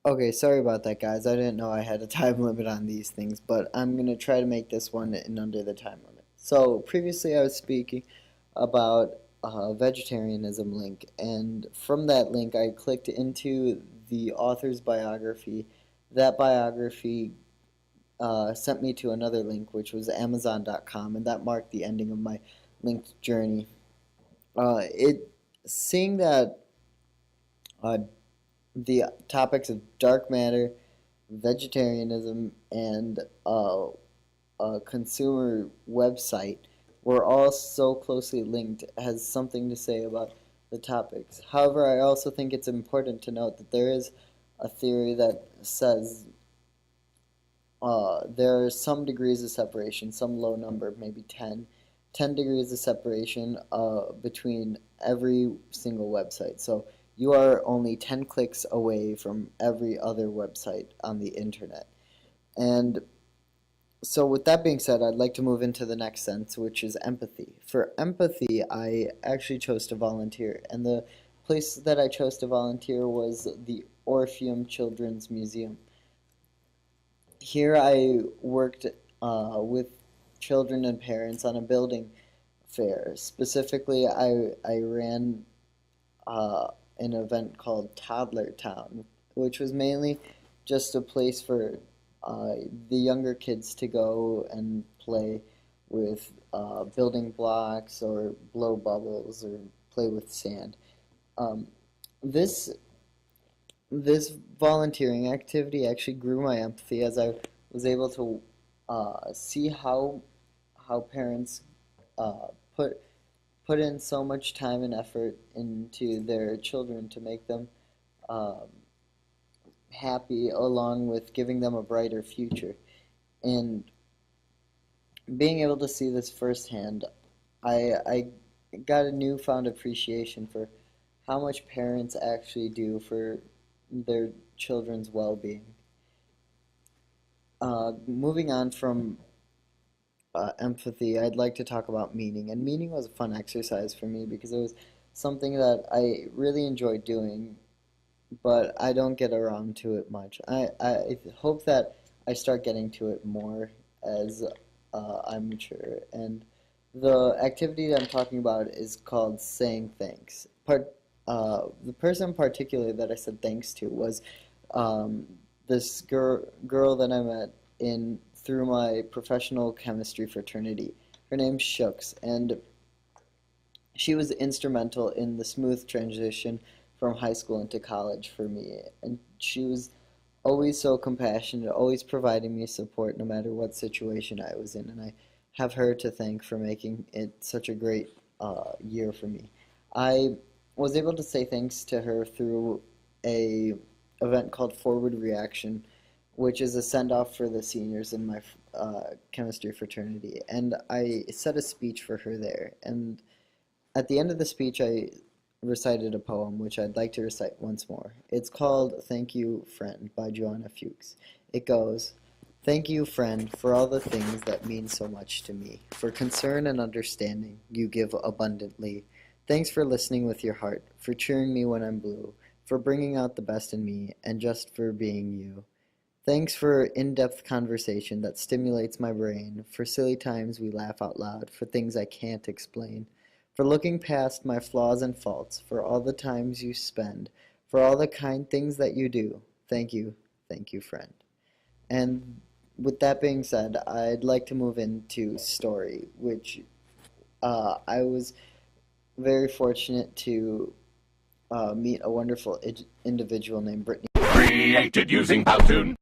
Okay, sorry about that, guys. I didn't know I had a time limit on these things, but I'm going to try to make this one in under the time limit. So, previously I was speaking about a vegetarianism link, and from that link I clicked into the author's biography. That biography sent me to another link, which was Amazon.com, and that marked the ending of my linked journey. It seeing that uh, the topics of dark matter, vegetarianism, and a consumer website were all so closely linked has something to say about the topics. However, I also think it's important to note that there is a theory that says there are some degrees of separation, some low number, maybe 10 degrees of separation between every single website. So you are only 10 clicks away from every other website on the internet. And so with that being said, I'd like to move into the next sense, which is empathy. For empathy, I actually chose to volunteer, and the place that I chose to volunteer was the Orpheum Children's Museum. Here I worked with children and parents on a building fair. Specifically, I ran an event called Toddler Town, which was mainly just a place for the younger kids to go and play with building blocks or blow bubbles or play with sand. Um, this this volunteering activity actually grew my empathy as I was able to see how parents uh, put put in so much time and effort into their children to make them um, happy, along with giving them a brighter future. And being able to see this firsthand, I got a newfound appreciation for how much parents actually do for their children's well-being. Moving on from empathy, I'd like to talk about meaning. And meaning was a fun exercise for me because it was something that I really enjoyed doing, but I don't get around to it much. I hope that I start getting to it more as I'm mature. And the activity that I'm talking about is called saying thanks. The person in particular that I said thanks to was um, this girl that I met in through my professional chemistry fraternity. Her name's Shooks, and she was instrumental in the smooth transition from high school into college for me. And she was always so compassionate, always providing me support no matter what situation I was in. And I have her to thank for making it such a great year for me. I was able to say thanks to her through a event called Forward Reaction, which is a send-off for the seniors in my chemistry fraternity. And I said a speech for her there. And at the end of the speech, I recited a poem, which I'd like to recite once more. It's called Thank You, Friend by Joanna Fuchs. It goes, "Thank you, friend, for all the things that mean so much to me. For concern and understanding, you give abundantly. Thanks for listening with your heart, for cheering me when I'm blue, for bringing out the best in me, and just for being you. Thanks for in-depth conversation that stimulates my brain, for silly times we laugh out loud, for things I can't explain, for looking past my flaws and faults, for all the times you spend, for all the kind things that you do. Thank you, friend." And with that being said, I'd like to move into story, which I was very fortunate to meet a wonderful individual named Brittany. Created using Powtoon.